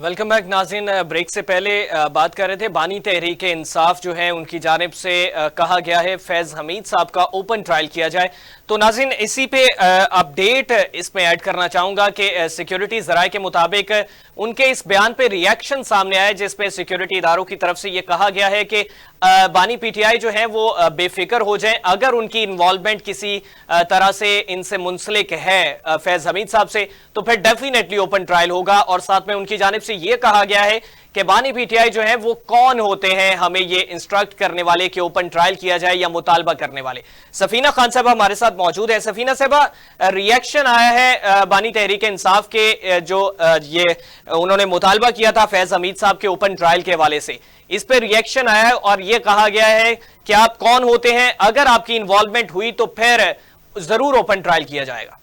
Welcome back नाज़रीन। Break से पहले बात कर रहे थे बानी तहरीक इंसाफ जो है उनकी जानिब से कहा गया है फैज हमीद साहब का ओपन ट्रायल किया जाए। तो नाज़रीन इसी पे अपडेट इसमें ऐड करना चाहूंगा कि सिक्योरिटी ज़राए के मुताबिक उनके इस बयान पे रिएक्शन सामने आया जिसपे सिक्योरिटी इदारों की तरफ से ये कहा गया है कि बानी पीटीआई जो है वो बेफिक्र हो जाए, अगर उनकी इन्वॉल्वमेंट किसी तरह से इनसे मुंसलिक है फैज हमीद साहब से तो फिर डेफिनेटली ओपन ट्रायल होगा। और साथ में उनकी जानिब से ये कहा गया है कि बानी पीटीआई जो है वो कौन होते हैं हमें ये इंस्ट्रक्ट करने वाले कि ओपन ट्रायल किया जाए या मुतालबा करने वाले। सफीना खान साहब हमारे साथ मौजूद है। सफीना साहबा, रिएक्शन आया है बानी तहरीक इंसाफ के जो ये उन्होंने मुतालबा किया था फैज हमीद साहब के ओपन ट्रायल के हवाले से, इस पर रिएक्शन आया है और ये कहा गया है कि आप कौन होते हैं, अगर आपकी इन्वॉल्वमेंट हुई तो फिर जरूर ओपन ट्रायल किया जाएगा।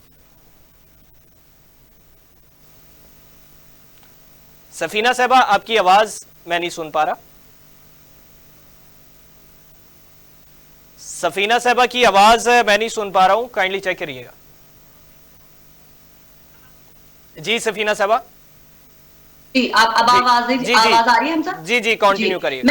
सफीना साहबा आपकी आवाज मैं नहीं सुन पा रहा। सफीना साहबा की आवाज मैं नहीं सुन पा रहा हूं, काइंडली चेक करिएगा। जी सफीना साहबा जी, अब आवाज आ रही है हमसा? जी जी कंटिन्यू करिए।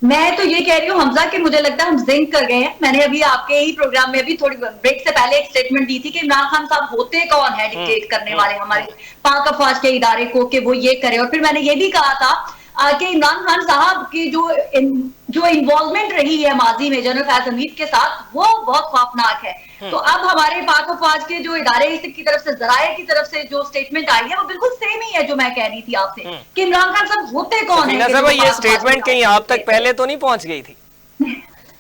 मैं तो ये कह रही हूँ हमजा कि मुझे लगता है हम जिंक कर गए हैं। मैंने अभी आपके ही प्रोग्राम में भी थोड़ी ब्रेक से पहले एक स्टेटमेंट दी थी कि इमरान खान साहब होते कौन है डिक्टेट करने वाले हमारे पाक अफवाज के इदारे को कि वो ये करे। और फिर मैंने ये भी कहा था कि इमरान खान साहब की जो इन्वॉल्वमेंट रही है माजी में जनरल फैज हमीद के साथ वो बहुत खौफनाक है। तो अब हमारे पाक अफवाज के जो इदारे की तरफ से जराये की तरफ से जो स्टेटमेंट आई है वो बिल्कुल सेम ही है जो मैं कह रही थी आपसे कि इमरान खान साहब होते कौन है। ये स्टेटमेंट कहीं आप तक पहले तो नहीं पहुंच गई थी?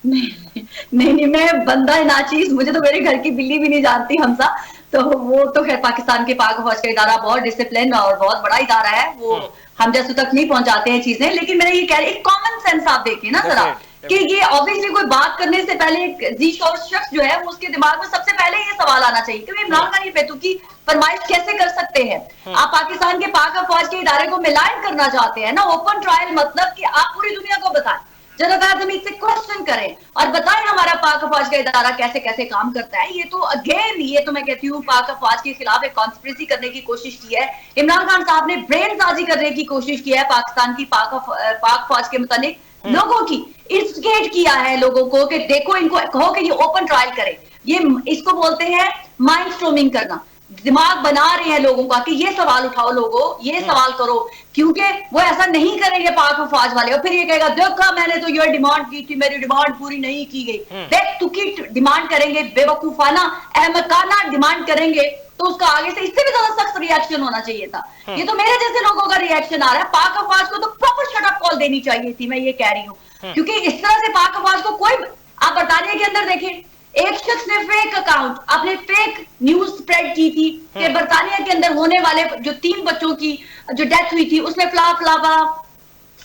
नहीं, मैं बंदा नाचीज, मुझे तो मेरे घर की बिल्ली भी नहीं जानती हमसा। तो वो तो खैर पाकिस्तान के पाक फौज का इदारा बहुत डिसिप्लिन और बहुत बड़ा इदारा है, वो हम जैसे तक नहीं पहुंचाते हैं चीजें। लेकिन मैंने ये कह रही कॉमन सेंस आप देखिए ना जरा कि ये ऑब्वियसली कोई बात करने से पहले जी शोर शख्स जो है उसके दिमाग में सबसे पहले ये सवाल आना चाहिए कि इमरान खान ये बेतुकी फरमाइश कैसे कर सकते हैं। आप पाकिस्तान के पाक फौज के इदारे को मिलान करना चाहते हैं ना, ओपन ट्रायल मतलब कि आप पूरी दुनिया को बताएं, जनरल फैज हमीद से क्वेश्चन करें और बताएं हमारा पाक अफवाज का इदारा कैसे कैसे काम करता है। ये तो अगेन ये तो मैं कहती हूँ पाक अफवाज के खिलाफ एक कॉन्स्पिरेसी करने की कोशिश की है। इमरान खान साहब ने ब्रेनबाजी करने की कोशिश की है पाकिस्तान की पाक फौज के मुतालिक लोगों की, इंस्टिगेट किया है लोगों को कि देखो इनको कहो कि ये ओपन ट्रायल करें। ये इसको बोलते हैं माइंड स्टॉर्मिंग करना, दिमाग बना रहे हैं लोगों का कि ये सवाल उठाओ, लोगों ये सवाल करो, क्योंकि वो ऐसा नहीं करेंगे पाक अफवाज वाले। और फिर ये कहेगा देखा मैंने तो ये डिमांड की थी, मेरी डिमांड पूरी नहीं की गई। देख तू की डिमांड करेंगे, बेवकूफाना अहमकाना डिमांड करेंगे तो उसका आगे से इससे भी ज्यादा सख्त रिएक्शन होना चाहिए था। ये तो मेरे जैसे लोगों का रिएक्शन आ रहा है। पाक अफवाज को तो प्रॉपर शट अप कॉल देनी चाहिए थी, मैं ये कह रही हूँ, क्योंकि इस तरह से पाक अफवाज को कोई, आप बरतानिया के अंदर देखें एक शख्स ने फेक अकाउंट अपने फेक न्यूज स्प्रेड की थी कि बरतानिया के अंदर होने वाले जो 3 बच्चों की जो डेथ हुई थी उसमें फला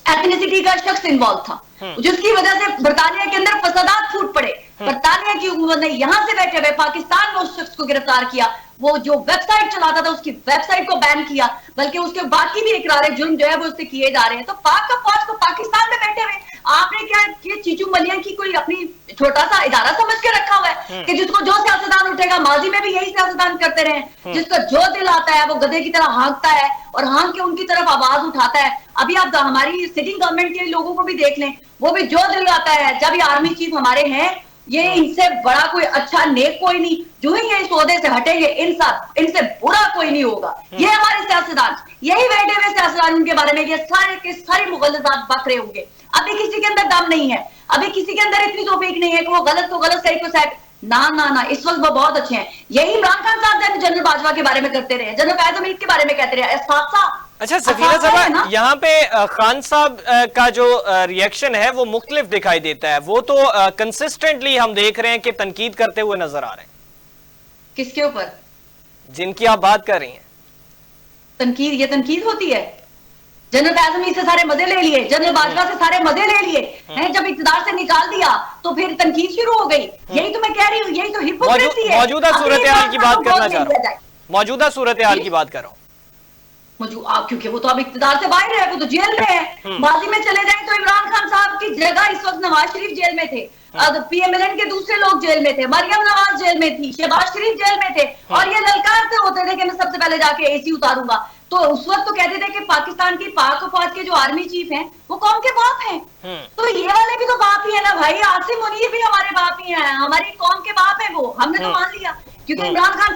एथनिसिटी का शख्स इन्वॉल्व था, जिसकी वजह से बरतानिया के अंदर फसादात फूट पड़े। बरतानिया की हुकूमत ने यहां से बैठे हुए पाकिस्तान में उस शख्स को गिरफ्तार किया, वो जो वेबसाइट चलाता था उसकी वेबसाइट को बैन किया, बल्कि उसके बाकी भी इकरार जुर्म जो है वो उससे किए जा रहे हैं। तो पाक अफवाज को पाकिस्तान में बैठे हुए आपने क्या ये चीचू मलिया की कोई अपनी छोटा सा इदारा समझ के रखा हुआ है कि जिसको जो सियासतदान उठेगा, माजी में भी यही सियासतदान करते रहे, जिसका जो दिल आता है वो गधे की तरह हाँकता है और हाँक के उनकी तरफ आवाज उठाता है। अभी आप हमारी सिटिंग गवर्नमेंट के लोगों को भी देख लें, वो भी जो दिल आता है। जब ये आर्मी चीफ हमारे हैं, ये इनसे बड़ा कोई अच्छा नेक कोई नहीं, जो ही ये इस ओहदे से हटेंगे इनसे बुरा कोई नहीं होगा। ये हमारे सियासतदान, यही बैठे हुए सियासतदान, उनके बारे में ये सारे के सारे मुगलजात बक रहे होंगे। अभी किसी के अंदर दम नहीं है, अभी किसी के अंदर इतनी तौफीक नहीं है कि वो गलत को गलत, सही को सही, ना इस वक्त वो बहुत अच्छे हैं। यही इमरान खान साहब जनरल बाजवा के बारे में करते रहे, जनरल फैज हमीद के बारे में कहते रहे। अच्छा सफीना साहब, यहाँ पे खान साहब का जो रिएक्शन है वो मुख्तलिफ दिखाई देता है, वो तो कंसिस्टेंटली हम देख रहे हैं कि तनकीद करते हुए नजर आ रहे हैं। किसके ऊपर? जिनकी आप बात कर रही हैं। तनकीद, ये तनकीद होती है? जनरल फैज हमीद से सारे मजे ले लिए, जनरल बाजवा से सारे मजे ले लिए हैं, जब इक़्तिदार से निकाल दिया तो फिर तनकीद शुरू हो गई। यही तो मैं कह रही हूँ, यही तो हिपोक्रेसी है। मौजूदा सूरत हाल की बात करना चाह रहा हूँ, मौजूदा सूरत हाल की बात कर रहा हूँ। क्योंकि वो तो अब इख्तिदार से बाहर है, वो तो जेल में है। माजी में चले जाए तो इमरान खान साहब की जगह इस वक्त नवाज शरीफ जेल में थे, पीएमएलएन के दूसरे लोग जेल में थे, मरियम नवाज जेल में थी, शहबाज शरीफ जेल में थे, और ये ललकारते होते थे कि मैं सबसे पहले जाके एसी उतारूंगा। तो उस वक्त तो कहते थे कि पाकिस्तान की पाक फौज के जो आर्मी चीफ हैं वो कौम के बाप हैं। तो ये वाले भी तो बाप ही है ना भाई, आसिम मुनीर भी हमारे बाप ही हैं, हमारी कौम के बाप है वो, हमने तो मान लिया। क्योंकि इमरान खान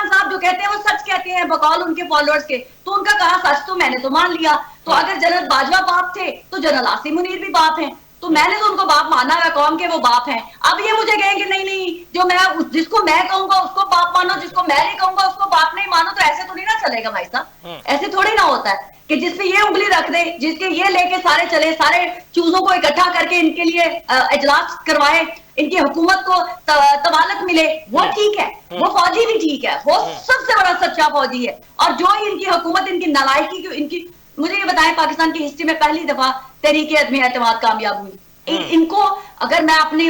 साहब जो कहते हैं वो सच कहते हैं बकौल उनके फॉलोअर्स के, तो उनका कहा सच तो मैंने तो मान लिया। तो अगर जनरल बाजवा बाप थे तो जनरल आसिम मुनीर भी बाप हैं, तो मैंने तो उनको बाप माना है, कौम के वो बाप हैं। अब ये मुझे कहेंगे नहीं नहीं, जो मैं जिसको मैं कहूंगा उसको बाप मानो, जिसको मैं नहीं कहूंगा उसको बाप नहीं मानो, तो ऐसे थोड़ी ना चलेगा भाई साहब, ऐसे थोड़ी ना होता है कि जिसपे ये उंगली रख दे, जिसके ये लेके सारे चले, सारे चूजों को इकट्ठा करके इनके लिए इजलास करवाए, इनकी हुकूमत को तवालत मिले, वो ठीक है, वो फौजी भी ठीक है, वो सबसे बड़ा सच्चा फौजी है। और जो इनकी हुकूमत, इनकी नालायकी, इनकी, मुझे ये बताएं पाकिस्तान की हिस्ट्री में पहली दफा तहरीक अदम एतमाद कामयाब हुई। इनको अगर मैं अपनी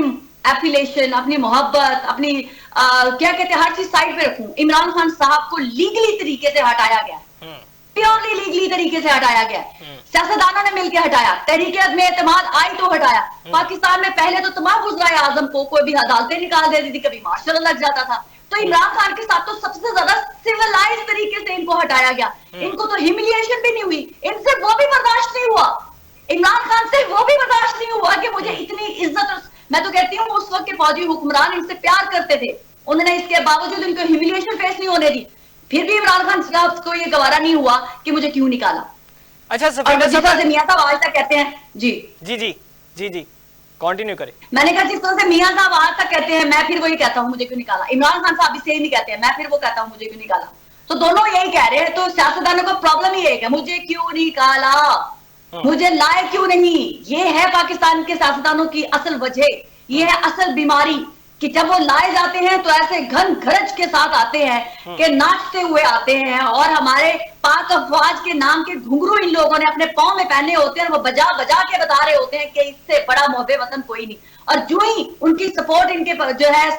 एफिलेशन, अपनी मोहब्बत, अपनी क्या कहते हैं, हर चीज साइड पे रखूं, इमरान खान साहब को लीगली तरीके से हटाया गया, प्योरली लीगली तरीके से हटाया गया, सियासतदानों ने मिलकर हटाया, तहरीक अदम एतमाद आई तो हटाया। पाकिस्तान में पहले तो तमाम वज़राए आज़म को कोई भी अदालतें निकाल देती थी, कभी मार्शल लग जाता था, तो इमरान खान के साथ तो सबसे ज्यादा सिविलाइज तरीके से इनको हटाया गया। इनको तो ह्यूमिलिएशन भी नहीं हुई, इनसे वो भी बर्दाश्त नहीं हुआ, इमरान खान से वो भी बर्दाश्त नहीं हुआ कि मुझे इतनी इज्जत। मैं तो कहती हूँ उस वक्त के फौजी हुक्मरान इनसे प्यार करते थे, उन्होंने इसके बावजूद इनको ह्यूमिलिएशन फेस नहीं होने दी, फिर भी इमरान खान साहब को ये गवारा नहीं हुआ कि मुझे क्यों निकाला। अच्छा सफीना साहब, मियां साहब आज तक कहते हैं जी जी जी जी जी कंटिन्यू करें। मैंने कहा जिस तरह से मियां साहब आज तक कहते हैं, मैं फिर वही कहता हूं मुझे क्यों निकाला। इमरान खान साहब भी सेम नहीं कहते हैं, मैं फिर वो कहता हूं मुझे क्यों निकाला। तो दोनों यही कह रहे हैं, तो सियासतदानों का प्रॉब्लम ही है, मुझे क्यों निकाला, मुझे लाए क्यों नहीं। ये है पाकिस्तान के सियासतदानों की असल वजह, ये है असल बीमारी कि जब वो लाए जाते हैं तो ऐसे घन घरज के साथ आते हैं कि नाचते हुए आते हैं, और हमारे पाक अफवाज के नाम के घुंघरू इन लोगों ने अपने पांव में पहने होते हैं, वो बजा बजा के बता रहे होते हैं कि इससे बड़ा मोहब्बे वतन कोई नहीं। और जो ही उनकी सपोर्ट इनके जो है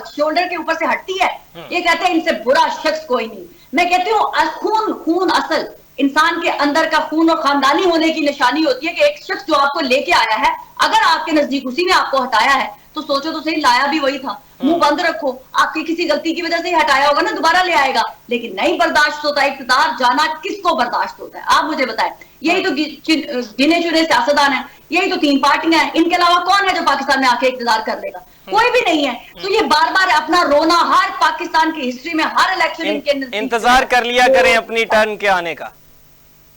शोल्डर के ऊपर से हटती है, ये कहते हैं इनसे बुरा शख्स कोई नहीं। मैं कहती हूँ खून असल इंसान के अंदर का खून और खानदानी होने की निशानी होती है कि एक शख्स जो आपको लेके आया है, अगर आपके नजदीक उसी ने आपको हटाया है तो सोचो तो सही, लाया भी वही था। मुंह बंद रखो, आपकी किसी गलती की वजह से ही हटाया होगा ना, दोबारा ले आएगा, लेकिन नहीं बर्दाश्त होता इख्तिदार जाना, किसको बर्दाश्त होता है आप मुझे बताएं। यही तो गिने चुने सियासतदान है, यही तो 3 पार्टियां हैं, इनके अलावा कौन है जो पाकिस्तान में आके इख्तिदार कर लेगा? कोई भी नहीं है। तो ये बार बार अपना रोना, हर पाकिस्तान की हिस्ट्री में हर इलेक्शन इनके इंतजार कर लिया करें अपनी टर्न के आने का।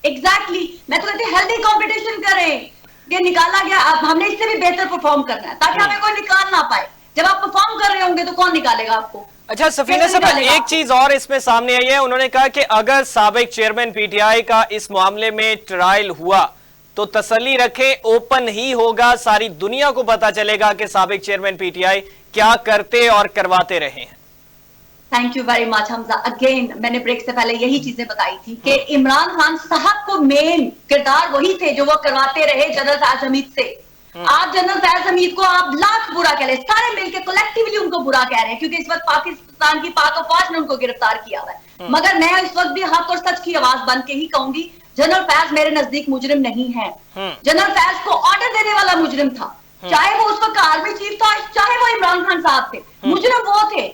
एग्जैक्टली मैं तो कहती हूँ हेल्दी कंपटीशन करें, ये निकाला गया, अब हमने इससे भी बेहतर परफॉर्म करना है ताकि हमें कोई निकाल ना पाए। जब आप परफॉर्म कर रहे होंगे तो कौन निकालेगा आपको? अच्छा सफीना साहब, एक चीज और इसमें सामने आई है, उन्होंने कहा कि अगर साबिक चेयरमैन पीटीआई का इस मामले में ट्रायल हुआ तो तसल्ली रखें, ओपन ही होगा, सारी दुनिया को पता चलेगा कि साबिक चेयरमैन पीटीआई क्या करते और करवाते रहे हैं। Thank you very much Hamza. Again मैंने ब्रेक से पहले यही चीजें बताई थी कि इमरान खान साहब को मेन किरदार वही थे जो वो करवाते रहे जनरल फैज हमीद से। आप जनरल फैज हमीद को आप लाख बुरा कह रहे, सारे मिलकर कलेक्टिवली उनको बुरा कह रहे हैं, क्योंकि इस वक्त पाकिस्तान की पाक फौज ने उनको गिरफ्तार किया हुआ है। मगर मैं इस वक्त भी हक और सच की आवाज बन के ही कहूंगी, जनरल फैज मेरे नजदीक मुजरिम नहीं है। जनरल फैज को ऑर्डर देने वाला मुजरिम था, चाहे वो उस वक्त आर्मी चीफ था, चाहे वो इमरान खान साहब थे, मुजरिम वो थे।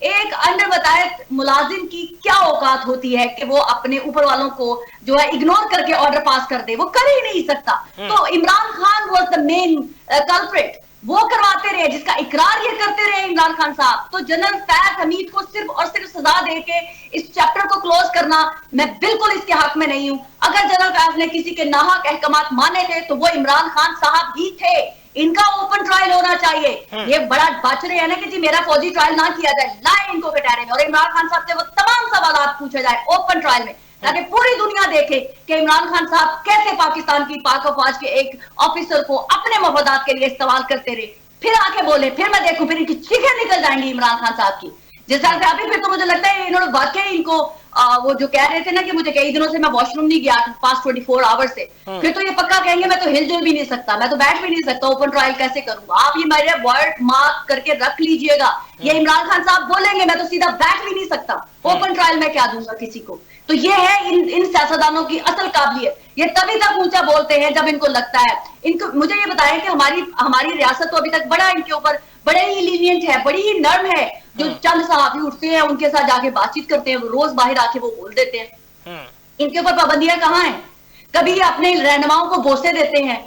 एक अंडर बताए मुलाजिम की क्या औकात होती है कि वो अपने ऊपर वालों को जो है इग्नोर करके ऑर्डर पास कर दे, वो कर ही नहीं सकता। तो Imran Khan was the main culprit, वो करवाते रहे, जिसका इकरार ये करते रहे इमरान खान साहब। तो जनरल फैज हमीद को सिर्फ और सिर्फ सजा दे के इस चैप्टर को क्लोज करना, मैं बिल्कुल इसके हक में नहीं हूं। अगर जनरल फैज ने किसी के नाहक अहकामात माने थे तो वो इमरान खान साहब ही थे, इनका ओपन ट्रायल होना चाहिए। ये बड़ा बच रहे हैं ना कि जी मेरा फौजी ट्रायल ना किया जाए, लाए इनको कटहरे में, और इमरान खान साहब से वो तमाम सवाल पूछे जाए ओपन ट्रायल में, ताकि पूरी दुनिया देखे कि इमरान खान साहब कैसे पाकिस्तान की पाक फौज के एक ऑफिसर को अपने मफादात के लिए इस्तेमाल करते रहे। फिर आके बोले, फिर मैं देखूं, फिर इनकी चीखें निकल जाएंगी इमरान खान साहब की जिस तरह से अभी। फिर तो मुझे लगता है इन्होंने वाकई इनको वो जो कह रहे थे ना कि मुझे कई दिनों से मैं वॉशरूम नहीं गया पास्ट 24 आवर्स से, फिर तो ये पक्का कहेंगे मैं तो हिलजुल भी नहीं सकता, मैं तो बैठ भी नहीं सकता, ओपन ट्रायल कैसे करूंगा। आप ये मेरे वर्ड मार्क करके रख लीजिएगा, ये इमरान खान साहब बोलेंगे मैं तो सीधा बैठ भी नहीं सकता, ओपन ट्रायल में क्या दूंगा किसी को। तो ये है इन सियासतदानों की असल काबिलियत। ये तभी तक ऊंचा बोलते हैं जब इनको लगता है। इनको मुझे ये बताएं कि हमारी रियासत तो अभी तक बड़ा इनके ऊपर बड़े ही लीनियंट है, बड़ी ही नर्म है। जो चंद सहाफी उठते हैं उनके साथ जाके बातचीत करते हैं, वो रोज बाहर आके वो बोल देते हैं। इनके ऊपर पाबंदियां कहाँ हैं? कभी अपने रहनुमाओं को बोसे देते हैं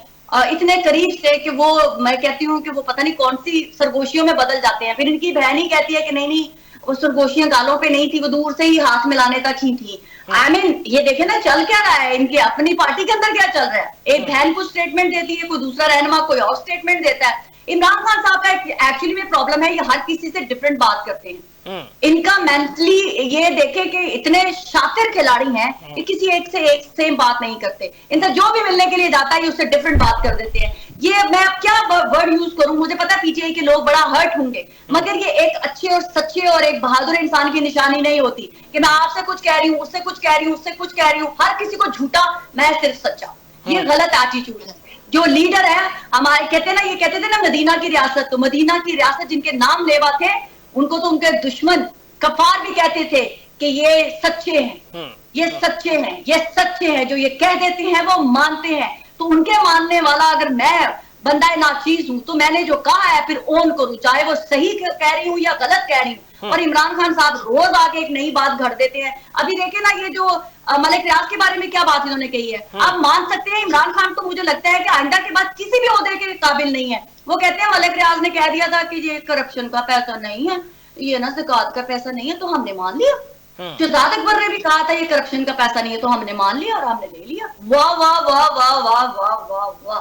इतने करीब से कि वो, मैं कहती हूँ कि वो पता नहीं कौन सी सरगोशियों में बदल जाते हैं। फिर इनकी बहन ही कहती है कि नहीं नहीं वो सरगोशियां गालों पे नहीं थी, वो दूर से ही हाथ मिलाने तक ही थी। I mean, ये देखे ना चल क्या रहा है इनकी अपनी पार्टी के अंदर, क्या चल रहा है। एक बहन कुछ स्टेटमेंट देती है, कोई दूसरा रहनुमा कोई और स्टेटमेंट देता है। इमरान खान साहब का एक्चुअली में प्रॉब्लम है, ये हर किसी से डिफरेंट बात करते हैं। इनका मेंटली ये देखे कि इतने शातिर खिलाड़ी हैं, ये किसी एक से एक सेम बात नहीं करते। इनसे जो भी मिलने के लिए जाता है उससे डिफरेंट बात कर देते हैं। ये मैं अब क्या वर्ड यूज करूं, मुझे पता है पीटीआई के लोग बड़ा हर्ट होंगे, मगर ये एक अच्छे और सच्चे और एक बहादुर इंसान की निशानी नहीं होती कि मैं आपसे कुछ कह रही हूँ, उससे कुछ कह रही हूँ, उससे कुछ कह रही हूँ, हर किसी को झूठा, मैं सिर्फ सच्चा। ये गलत एटीट्यूड है। जो लीडर है हमारे, ये कहते थे ना मदीना की रियासत, तो मदीना की रियासत जिनके नाम लेवा थे उनको तो उनके दुश्मन कफार भी कहते थे कि ये सच्चे हैं, ये सच्चे हैं, ये सच्चे हैं। जो ये कह देते हैं वो मानते हैं। तो उनके मानने वाला अगर मैं बंदा नाचीज हूं तो मैंने जो कहा है फिर ओन करूं, चाहे वो सही कह रही हूं या गलत कह रही हूं। और इमरान खान साहब रोज आके एक नई बात घड़ देते हैं। अभी देखे ना ये जो मलिक रियाज के बारे में क्या बात इन्होंने कही है। आप मान सकते हैं इमरान खान तो मुझे लगता है कि आइंदा के बाद किसी भी ओहदे के काबिल नहीं है। वो कहते हैं मलिक रियाज ने कह दिया था कि ये करप्शन का पैसा नहीं है, ये ना ज़कात का पैसा नहीं है, तो हमने मान लिया। शहजाद अकबर ने भी कहा था ये करप्शन का पैसा नहीं है, तो हमने मान लिया और हमने ले लिया। वाह वाह वाह वाह वाह वाह वाह वाह,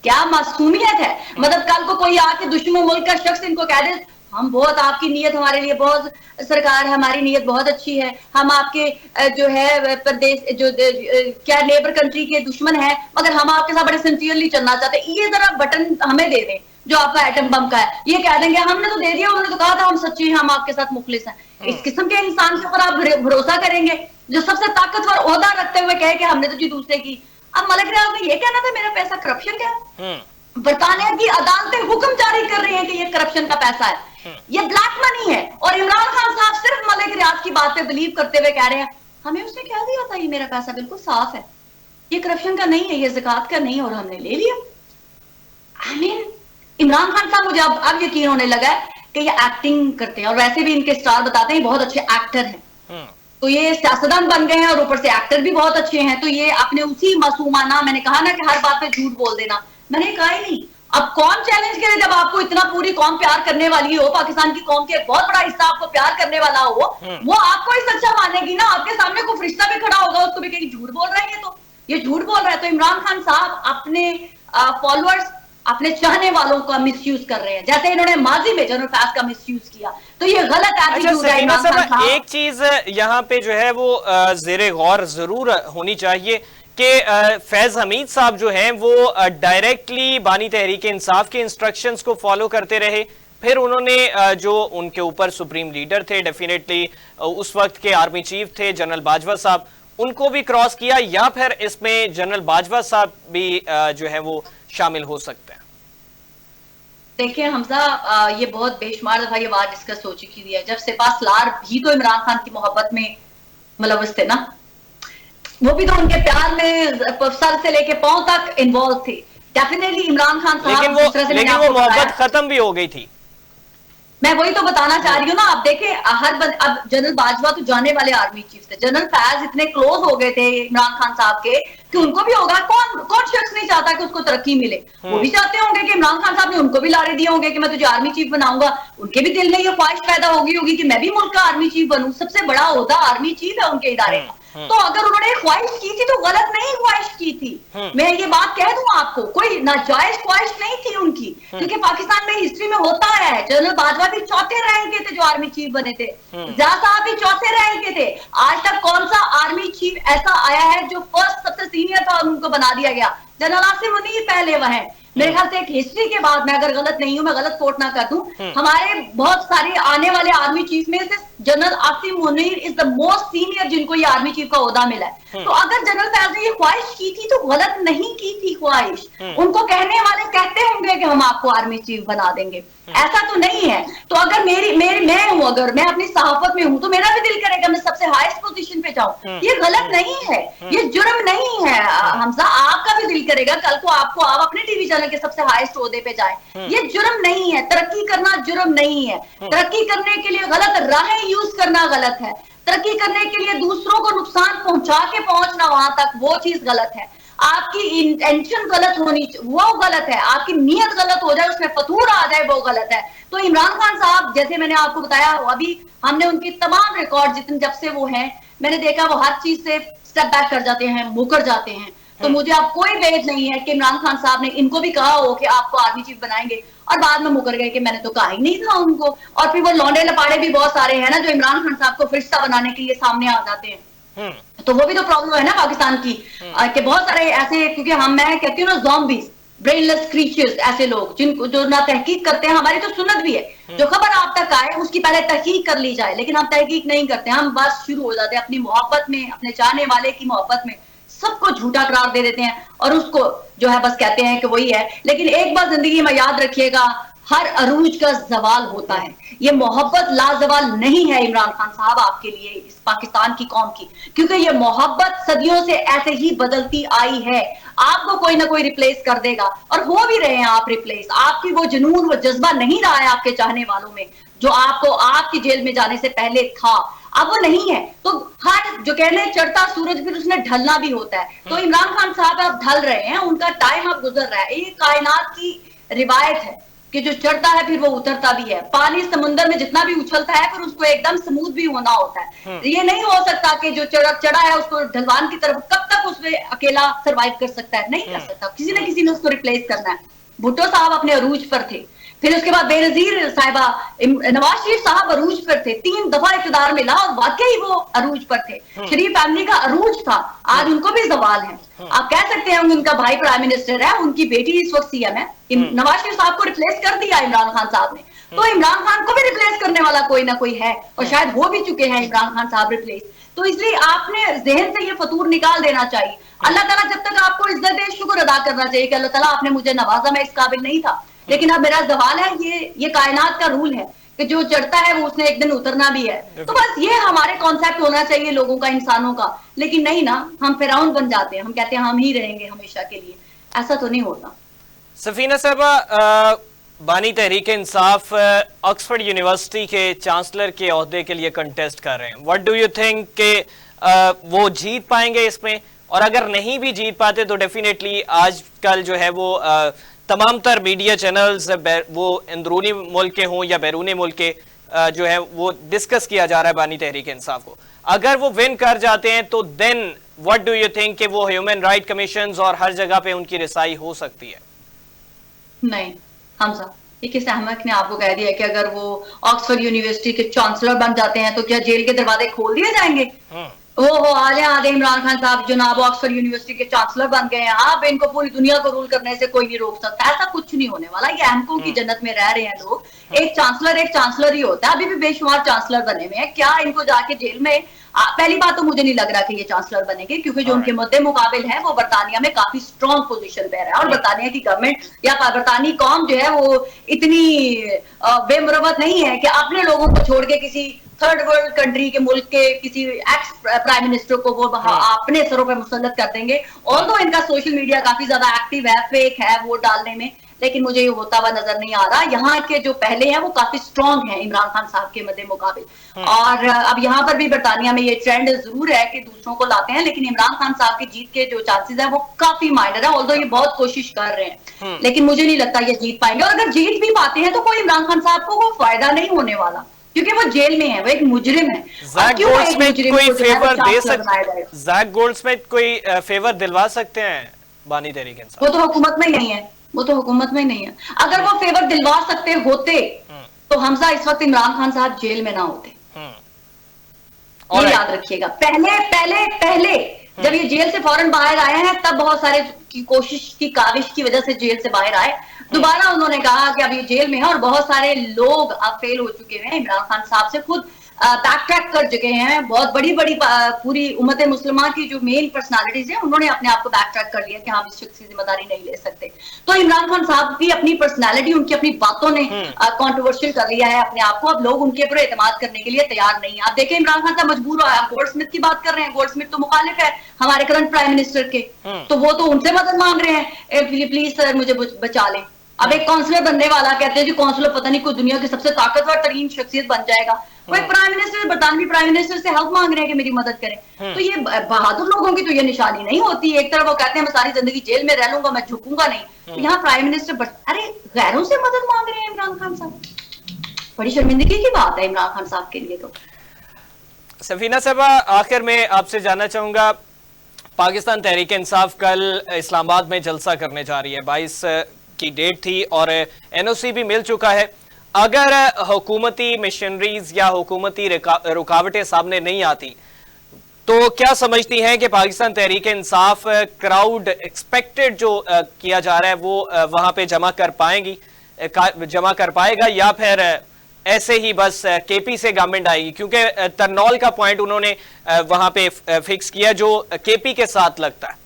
क्या मासूमियत है। मतलब कल को कोई आके दुश्मन मुल्क का शख्स इनको कह दे हम बहुत, आपकी नीयत हमारे लिए बहुत, सरकार हमारी नीयत बहुत अच्छी है, हम आपके जो है प्रदेश जो क्या नेबर कंट्री के दुश्मन है, मगर हम आपके साथ बड़े सिंसियरली चलना चाहते हैं, ये जरा बटन हमें दे दें जो आपका एटम बम का है। ये कह देंगे हमने तो दे दिया, उन्होंने तो कहा था हम सच्चे हैं, हम आपके साथ मुखलिस हैं। इस किस्म के इंसान के ऊपर आप भरोसा करेंगे जो सबसे ताकतवर ओहदा रखते हुए कहे कि हमने तो जी दूसरे की। अब मलिक रियाज ने ये कहना था मेरा पैसा करप्शन का है। बरतानिया की अदालतें हुक्म जारी कर रही हैं कि ये करप्शन का पैसा है, ये ब्लैक मनी है। और इमरान खान साहब सिर्फ मलिक रियाज की बात पे बिलीव करते हुए कह रहे हैं हमें उसने क्या दिया था, ये मेरा पैसा बिल्कुल साफ है, ये करप्शन का नहीं है, ये ज़कात का नहीं है, और हमने ले लिया। I mean, इमरान खान साहब मुझे अब यकीन होने लगा है कि ये एक्टिंग करते हैं, और वैसे भी इनके स्टार बताते हैं बहुत अच्छे एक्टर हैं। तो ये सियासतदान बन गए हैं और ऊपर से एक्टर भी बहुत अच्छे हैं। तो ये अपने उसी मासूमाना, मैंने कहा ना कि हर बात पे झूठ बोल देना, मैंने कहा ही नहीं। अब कौन चैलेंज करे जब आपको इतना पूरी कौम प्यार करने वाली हो, पाकिस्तान की कौम के बहुत बड़ा हिस्सा आपको प्यार करने वाला हो, वो आपको ही सच्चा मानेगी ना। आपके सामने कोई फरिश्ता भी खड़ा होगा उसको भी कहीं झूठ बोल रहा है, ये झूठ बोल रहा है। तो इमरान खान साहब अपने फॉलोअर्स, अपने चाहने वालों का मिसयूज कर रहे हैं, जैसे इन्होंने माजी में जनरल फैज का मिसयूज किया। तो ये गलत एटीट्यूड है इमरान खान साहब। एक चीज यहाँ पे जो है वो ज़ेरे गौर जरूर होनी चाहिए कि फैज हमीद साहब जो हैं वो डायरेक्टली बानी तहरीक इंसाफ के इंस्ट्रक्शंस को फॉलो करते रहे, फिर उन्होंने जो उनके ऊपर सुप्रीम लीडर थे, डेफिनेटली उस वक्त के आर्मी चीफ थे जनरल बाजवा साहब, उनको भी क्रॉस किया, या फिर इसमें जनरल बाजवा साहब भी जो है वो शामिल हो सकते हैं? देखिए हमजा, ये बहुत बेशुमार दफा ये बात डिस्कस हो चुकी है। जब सिपाहसलार भी तो इमरान खान की मोहब्बत में मुलव्वस थे ना, वो भी तो उनके प्यार में सर से लेके पांव तक इन्वॉल्व थे। डेफिनेटली इमरान खान साहब, लेकिन वो मोहब्बत खत्म भी हो गई थी। मैं वही तो बताना चाह रही हूँ ना। आप देखें अब जनरल बाजवा तो जाने वाले आर्मी चीफ थे, जनरल फैज इतने क्लोज हो गए थे इमरान खान साहब के कि उनको भी होगा, कौन शख्स नहीं चाहता कि उसको तरक्की मिले। वो भी चाहते होंगे कि इमरान खान साहब ने उनको भी लारे दिए होंगे कि मैं तुझे आर्मी चीफ बनाऊंगा। उनके भी दिल में ये ख्वाहिश पैदा होगी कि मैं भी मुल्क का आर्मी चीफ बनूं। सबसे बड़ा ओहदा आर्मी चीफ है उनके इदारे का। तो अगर उन्होंने ख्वाहिश की थी तो गलत नहीं ख्वाहिश की थी। मैं ये बात कह दूं आपको, कोई नाजायज ख्वाहिश नहीं थी उनकी, क्योंकि पाकिस्तान में हिस्ट्री में होता है। जनरल बाजवा भी चौथे रैंक के थे जो आर्मी चीफ बने थे, जा साहब भी चौथे रैंक के थे। आज तक कौन सा आर्मी चीफ ऐसा आया है जो फर्स्ट सबसे सीनियर था और उनको बना दिया गया? जनरल आसिम मुनीर पहले वह है। मेरे ख्याल से एक हिस्ट्री के बाद, मैं अगर गलत नहीं हूं, मैं गलत कोट ना कर दूं, हमारे बहुत सारे आने वाले आर्मी चीफ में से general Asim Munir is the most senior जिनको ये आर्मी चीफ का ओहदा मिला है। तो अगर जनरल फैज ने ये ख्वाहिश की थी तो गलत नहीं की थी ख्वाहिश। उनको कहने वाले कहते होंगे कि हम आपको आर्मी चीफ बना देंगे, ऐसा तो नहीं है। तो अगर मैं हूं, अगर मैं अपनी सहाफत में हूं तो मेरा भी दिल करेगा मैं सबसे हाईएस्ट पोजीशन पे जाऊं। ये गलत नहीं है, ये जुर्म नहीं है हमजा। आपका भी दिल करेगा कल को आप अपने टीवी चैनल के सबसे हाईएस्ट ओहदे पे जाए। ये जुर्म नहीं है, तरक्की करना जुर्म नहीं है। तरक्की करने के लिए गलत राहें यूज करना गलत है। तरक्की करने के लिए दूसरों को नुकसान पहुंचा के पहुंचना वहां तक, वो चीज गलत है। आपकी इंटेंशन गलत होनी, वो गलत है। आपकी नीयत गलत हो जाए, उसमें फतूर आ जाए, वो गलत है। तो इमरान खान साहब, जैसे मैंने आपको बताया, अभी हमने उनकी तमाम रिकॉर्ड जितने जब से वो हैं, मैंने देखा वो हर चीज से स्टेप बैक कर जाते हैं, मुकर जाते हैं। तो मुझे अब कोई बेद नहीं है कि इमरान खान साहब ने इनको भी कहा हो कि आपको आर्मी चीफ बनाएंगे और बाद में मुकर गए कि मैंने तो कहा ही नहीं था उनको। और फिर वो लौंडे लपाड़े भी बहुत सारे हैं ना जो इमरान खान साहब को फरिश्ता बनाने के लिए सामने आ जाते हैं। तो वो भी तो प्रॉब्लम है ना पाकिस्तान की, कि बहुत सारे ऐसे, क्योंकि मैं कहती हूँ ना ज़ॉम्बीज़, ब्रेनलेस क्रीचर्स, ऐसे लोग जिनको जो ना तहकीक करते हैं। हमारी तो सुन्नत भी है, जो खबर आप तक आए उसकी पहले तहकीक कर ली जाए, लेकिन हम तहकीक नहीं करते। हम बस शुरू हो जाते हैं अपनी मोहब्बत में, अपने चाहने वाले की मोहब्बत में सबको झूठा करार दे देते हैं और उसको जो है बस कहते हैं कि वही है। लेकिन एक बात जिंदगी में याद रखिएगा, हर अरूज का जवाल होता है। ये मोहब्बत लाजवाल नहीं है इमरान खान साहब आपके लिए, इस पाकिस्तान की कौम की, क्योंकि ये मोहब्बत सदियों से ऐसे ही बदलती आई है। आपको कोई ना कोई रिप्लेस कर देगा और हो भी रहे हैं आप रिप्लेस। आपकी वो जुनून, वो जज्बा नहीं रहा है आपके चाहने वालों में जो आपको आपकी जेल में जाने से पहले था, अब वो नहीं है। तो हर जो कहने चढ़ता सूरज फिर उसमें ढलना भी होता है। तो इमरान खान साहब अब ढल रहे हैं, उनका टाइम अब गुजर रहा है। ये कायनात की रिवायत है कि जो चढ़ता है फिर वो उतरता भी है। पानी समुद्र में जितना भी उछलता है फिर उसको एकदम स्मूथ भी होना होता है। ये नहीं हो सकता कि जो चढ़ा है उसको ढलवान की तरफ कब तक उसमें अकेला सरवाइव कर सकता है, नहीं कर सकता। किसी न किसी ने उसको रिप्लेस करना है। भुट्टो साहब अपने अरूज पर थे, फिर उसके बाद बेनजीर साहिबा, नवाज शरीफ साहब अरूज पर थे, 3 दफा इक़्तिदार मिला और वाकई वो अरूज पर थे। शरीफ फैमिली का अरूज था, आज उनको भी जवाल है। आप कह सकते हैं उनका भाई प्राइम मिनिस्टर है, उनकी बेटी इस वक्त सीएम है। नवाज शरीफ साहब को रिप्लेस कर दिया इमरान खान साहब ने, तो इमरान खान को भी रिप्लेस करने वाला कोई ना कोई है और शायद हो भी चुके हैं इमरान खान साहब रिप्लेस। तो इसलिए आपने जहन से ये फतूर निकाल देना चाहिए। अल्लाह ताला जब तक आपको इज्जत दे, शुक्र अदा करना चाहिए कि अल्लाह ताला आपने मुझे नवाजा, मैं इस काबिल नहीं था। लेकिन अब मेरा सवाल है, ये कायनात का रूल है कि जो चढ़ता है वो उसने एक दिन उतरना भी है। तो बस ये हमारे कॉन्सेप्ट होना चाहिए लोगों का, इंसानों का। लेकिन नहीं ना, हम फिरौन बन जाते हैं, हम कहते हैं हम ही रहेंगे हमेशा के लिए। ऐसा तो नहीं होता। सफीना साहबा, बानी तहरीक इंसाफ ऑक्सफोर्ड यूनिवर्सिटी के चांसलर के ओहदे के लिए कंटेस्ट कर रहे हैं। व्हाट डू यू थिंक के वो जीत पाएंगे इसमें? और अगर नहीं भी जीत पाते तो डेफिनेटली आजकल जो है वो तमाम तर मीडिया चैनल्स, वो अंदरूनी मुल्क के हों या बैरूनी मुल्क के, जो है वो डिस्कस किया जा रहा है बानी तहरीक इंसाफ को। अगर वो विन कर जाते हैं तो then what do you think कि वो ह्यूमन राइट कमीशंस और हर जगह पे उनकी रिसाई हो सकती है? नहीं हमजा, ये किस अहमक ने आपको कह दिया कि अगर वो ऑक्सफोर्ड यूनिवर्सिटी के चांसलर बन जाते हैं तो क्या जेल के दरवाजे खोल दिए जाएंगे? ओहो, आगे इमरान खान साहब जनाब ऑक्सफोर्ड यूनिवर्सिटी के चांसलर बन गए हैं, आप इनको पूरी दुनिया को रूल करने से कोई नहीं रोक सकता। ऐसा कुछ नहीं होने वाला। ये अहमकों की जन्नत में रह रहे हैं लोग। एक चांसलर ही होता है। अभी भी बेशुमार चांसलर बने हुए हैं। क्या इनको जाके जेल में, पहली बात तो मुझे नहीं लग रहा कि ये चांसलर बनेंगे, क्योंकि जो उनके मुद्दे मुकाबिल है वो बरतानिया में काफी स्ट्रॉन्ग पोजीशन पे है और बरतानिया की गवर्नमेंट या बरतानी कौम जो है वो इतनी बेमुरवत नहीं है कि अपने लोगों को छोड़ के किसी थर्ड वर्ल्ड कंट्री के मुल्क के किसी एक्स प्राइम मिनिस्टर को वो अपने सरों पर मुसल्लत कर देंगे। और तो इनका सोशल मीडिया काफी ज्यादा एक्टिव है, फेक है वोट डालने में, लेकिन मुझे ये होता हुआ नजर नहीं आ रहा। यहाँ के जो पहले हैं वो काफी स्ट्रॉन्ग हैं इमरान खान साहब के मद्दे मुकाबिल। और अब यहाँ पर भी बरतानिया में ये ट्रेंड जरूर है कि दूसरों को लाते हैं, लेकिन इमरान खान साहब की जीत के जो चांसेस है वो काफी माइनर है। ऑल्दो ये बहुत कोशिश कर रहे हैं, लेकिन मुझे नहीं लगता ये जीत पाएंगे। और अगर जीत भी पाते हैं तो कोई इमरान खान साहब को वो फायदा नहीं होने वाला, क्योंकि वो जेल में है, वो एक मुजरिम है। ज़ैक गोल्डस्मिथ कोई फेवर दे सकते, ज़ैक गोल्डस्मिथ कोई फेवर दिलवा सकते हैं बानी तहरीक इंसाफ? वो तो हुकूमत में नहीं है, वो तो हुकूमत में नहीं है। अगर वो फेवर दिलवा सकते होते तो हमजा इस वक्त इमरान खान साहब जेल में ना होते। ये याद रखिएगा। पहले जब ये जेल से फौरन बाहर आए हैं तब बहुत सारे की कोशिश की काविश की वजह से जेल से बाहर आए। दोबारा उन्होंने कहा कि अब ये जेल में है और बहुत सारे लोग अब फेल हो चुके हैं इमरान खान साहब से खुद बैक ट्रैक कर चुके हैं। बहुत बड़ी बड़ी पूरी उम्मत मुसलमान की जो मेन पर्सनालिटीज है उन्होंने अपने आप को बैक ट्रैक कर लिया कि हम इस शख्स की जिम्मेदारी नहीं ले सकते। तो इमरान खान साहब की अपनी पर्सनालिटी, उनकी अपनी बातों ने कॉन्ट्रोवर्शियल कर लिया है अपने आप को। अब लोग उनके ऊपर एतमाद करने के लिए तैयार नहीं है। आप देखें इमरान खान साहब मजबूर हुआ है। गोल्ड स्मिथ की बात कर रहे हैं, गोल्ड स्मिथ तो मुखालिफ है हमारे करंट प्राइम मिनिस्टर के, तो वो तो उनसे मदद मांग रहे हैं, प्लीज सर मुझे बचा लें। अब एक काउंसलर बनने वाला कहते हैं जी काउंसलर पता नहीं कोई दुनिया की सबसे ताकतवर तरीन शख्सियत बन जाएगा, वो एक प्राइम मिनिस्टर, बरतानवी प्राइम मिनिस्टर से हेल्प मांग रहे हैं कि मेरी मदद करें। तो ये बहादुर लोगों की तो ये निशानी नहीं होती। एक तरफ वो कहते हैं मैं सारी जिंदगी जेल में रह लूंगा, मैं झुकूंगा नहीं, तो यहाँ प्राइम मिनिस्टर अरे गैरों से मदद मांग रहे हैं इमरान खान साहब। बड़ी शर्मिंदगी की बात है इमरान खान साहब के लिए। तो सफीना साहबा, आखिर में आपसे जानना चाहूंगा, पाकिस्तान तहरीक इंसाफ कल इस्लामाबाद में जलसा करने जा रही है, 22 की डेट थी और एनओसी भी मिल चुका है। अगर हुकूमती मिशनरीज या हुकूमती रुकावटें सामने नहीं आती तो क्या समझती हैं कि पाकिस्तान तहरीक इंसाफ क्राउड एक्सपेक्टेड जो किया जा रहा है वो वहां पे जमा कर पाएगा, या फिर ऐसे ही बस केपी से गवर्नमेंट आएगी? क्योंकि तरनौल का पॉइंट उन्होंने वहां पे फिक्स किया जो केपी के साथ लगता है।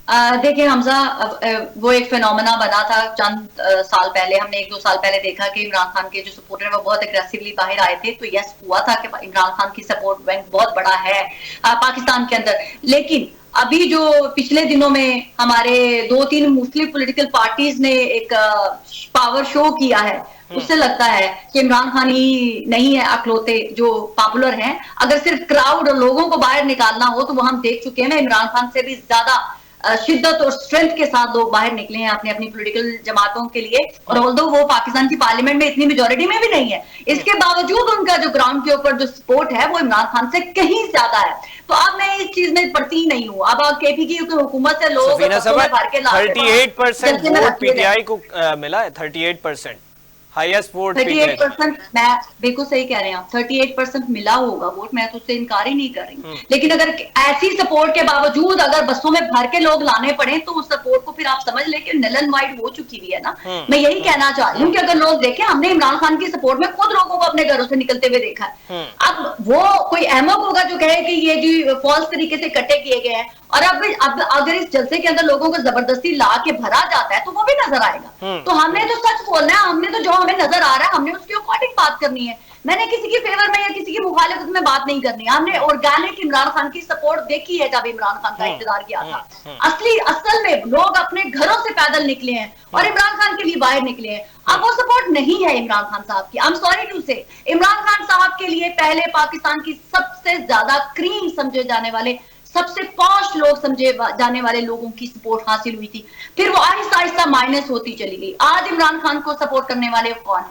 देखिए हमजा, वो एक फिनोमेना बना था चंद साल पहले। हमने 1-2 साल पहले देखा कि इमरान खान के जो सपोर्टर है वो बहुत एग्रेसिवली बाहर आए थे। तो यस हुआ था कि इमरान खान की सपोर्ट बैंक बहुत बड़ा है पाकिस्तान के अंदर। लेकिन अभी जो पिछले दिनों में हमारे 2-3 मुस्लिम पॉलिटिकल पार्टीज ने एक पावर शो किया है, उससे लगता है कि इमरान खान ही नहीं है अकलौते जो पॉपुलर हैं। अगर सिर्फ क्राउड और लोगों को बाहर निकालना हो तो वो हम देख चुके हैं, इमरान खान से भी ज्यादा शिद्दत और स्ट्रेंथ के साथ लोग बाहर निकले हैं अपनी अपनी पॉलिटिकल जमातों के लिए। और ऑल्दो वो पाकिस्तान की पार्लियामेंट में इतनी मेजोरिटी में भी नहीं है, इसके बावजूद उनका जो ग्राउंड के ऊपर जो सपोर्ट है वो इमरान खान से कहीं ज्यादा है। तो अब मैं इस चीज में पड़ती नहीं हूँ। अब केपी की हुकूमत से लोग 38% वोट पीटीआई को मिला है, 38% हाईएस्ट वोट। 38% मैं बिल्कुल सही कह रहे हैं आप, 38% मिला होगा वोट, मैं तो उससे इनकार ही नहीं कर रही। लेकिन अगर ऐसी सपोर्ट के बावजूद अगर बसों में भर के लोग लाने पड़े तो उस सपोर्ट को फिर आप समझ लें कि नल एंड वाइट हो चुकी हुई है ना। मैं यही कहना चाह रही हूँ कि अगर लोग देखें, हमने इमरान खान की सपोर्ट में खुद लोगों को अपने घरों से निकलते हुए देखा है। अब वो कोई अहमक होगा जो कहे कि ये जी फॉल्स तरीके से इकट्ठे किए गए हैं, और अब अगर इस जलसे के अंदर लोगों को जबरदस्ती ला के भरा जाता है तो वो भी नजर आएगा। तो हमने तो सच बोलना है, हमने तो जो हमें नजर आ रहा है हमने उसके अकॉर्डिंग बात करनी है। मैंने किसी की फेवर में या किसी की मुखालिफत में बात नहीं करनी है। हमने ऑर्गेनिक इमरान खान की सपोर्ट देखी है जब इमरान खान का इंतजार किया था। असल में लोग अपने घरों से पैदल निकले हैं और इमरान खान के लिए बाहर निकले हैं। अब वो सपोर्ट नहीं है इमरान खान साहब की। आई एम सॉरी टू से, इमरान खान साहब के लिए पहले पाकिस्तान की सबसे ज्यादा क्रीम समझे जाने वाले, सबसे पॉश लोग समझे जाने वाले लोगों की सपोर्ट हासिल हुई थी, फिर वो आहिस्ता आहिस्ता माइनस होती चली गई। आज इमरान खान को सपोर्ट करने वाले कौन है?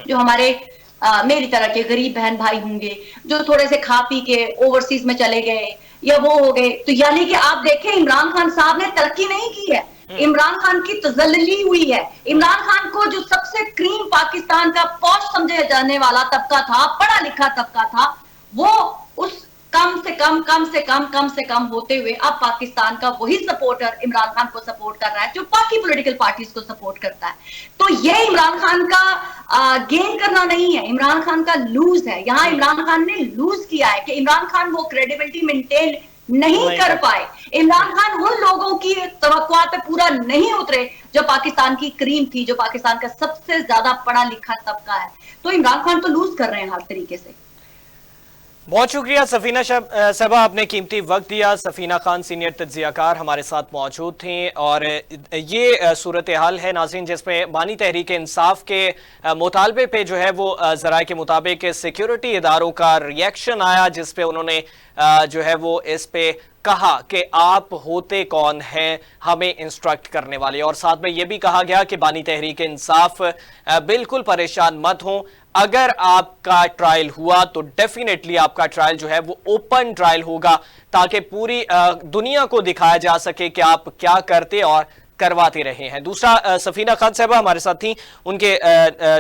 जो हमारे मेरी तरह के गरीब बहन भाई होंगे जो थोड़े से खा पी के ओवरसीज में चले गए या वो हो गए। तो यानी कि आप देखें इमरान खान साहब ने तरक्की नहीं की है, इमरान खान की तजल्ली हुई है। इमरान खान को जो सबसे क्रीम पाकिस्तान का पॉश समझे जाने वाला तबका था, पढ़ा लिखा तबका था, वो उस कम से कम होते हुए अब पाकिस्तान का वही सपोर्टर इमरान खान को सपोर्ट कर रहा है जो बाकी पॉलिटिकल पार्टीज को सपोर्ट करता है। तो ये इमरान खान का गेन करना नहीं है, इमरान खान का लूज है। यहाँ इमरान खान ने लूज किया है कि इमरान खान वो क्रेडिबिलिटी मेंटेन नहीं कर पाए। इमरान खान उन लोगों की तवक्कुआत पे पूरा नहीं उतरे जो पाकिस्तान की क्रीम थी, जो पाकिस्तान का सबसे ज्यादा पढ़ा लिखा तबका है। तो इमरान खान तो लूज कर रहे हैं हर तरीके से। बहुत शुक्रिया सफीना सबा, आपने कीमती वक्त दिया। सफीना खान सीनियर तज्जियाकार हमारे साथ मौजूद थी और ये सूरत हाल है नाज़रीन जिसमें बानी तहरीक इंसाफ के मुतालबे पे जो है वो ज़राए के मुताबिक सिक्योरिटी इदारों का रिएक्शन आया, जिस पे उन्होंने जो है वो इस पे कहा कि आप होते कौन हैं हमें इंस्ट्रक्ट करने वाले, और साथ में यह भी कहा गया कि बानी तहरीक इंसाफ बिल्कुल परेशान मत हो, अगर आपका ट्रायल हुआ तो डेफिनेटली आपका ट्रायल जो है वो ओपन ट्रायल होगा ताकि पूरी दुनिया को दिखाया जा सके कि आप क्या करते और करवाते रहे हैं। दूसरा, सफीना खान साहबा हमारे साथ थी, उनके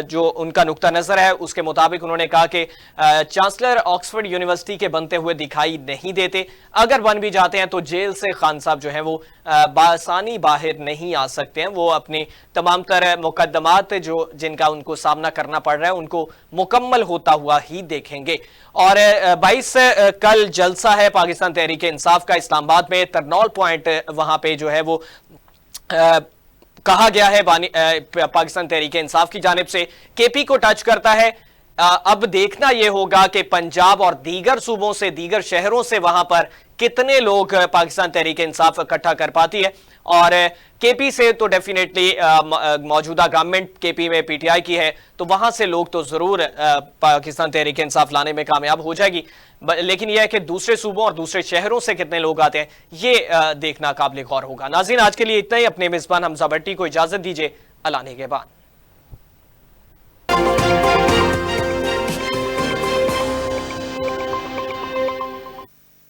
जो उनका नुक्ता नजर है उसके मुताबिक उन्होंने कहा कि चांसलर ऑक्सफोर्ड यूनिवर्सिटी के बनते हुए दिखाई नहीं देते, अगर बन भी जाते हैं तो जेल से खान साहब जो है वो बासानी बाहर नहीं आ सकते हैं, वो अपनी तमाम तरह मुकदमात जो जिनका उनको सामना करना पड़ रहा है उनको मुकम्मल होता हुआ ही देखेंगे। और 22 कल जलसा है पाकिस्तान तहरीक इंसाफ का इस्लामाबाद में, तरनौल पॉइंट वहां पे जो है वो कहा गया है पाकिस्तान तहरीक इंसाफ की जानिब से केपी को टच करता है। अब देखना यह होगा कि पंजाब और दीगर सूबों से, दीगर शहरों से वहां पर कितने लोग पाकिस्तान तहरीक इंसाफ इकट्ठा कर पाती है। और केपी से तो डेफिनेटली मौजूदा गवर्नमेंट केपी में पीटीआई की है, तो वहां से लोग तो जरूर पाकिस्तान तहरीक इंसाफ लाने में कामयाब हो जाएगी, लेकिन यह है कि दूसरे सूबों और दूसरे शहरों से कितने लोग आते हैं ये देखना काबिल गौर होगा। नाज़रीन, आज के लिए इतना ही। अपने मेजबान हमजा भट्टी को इजाजत दीजिए, अल्लाह ने के बाद।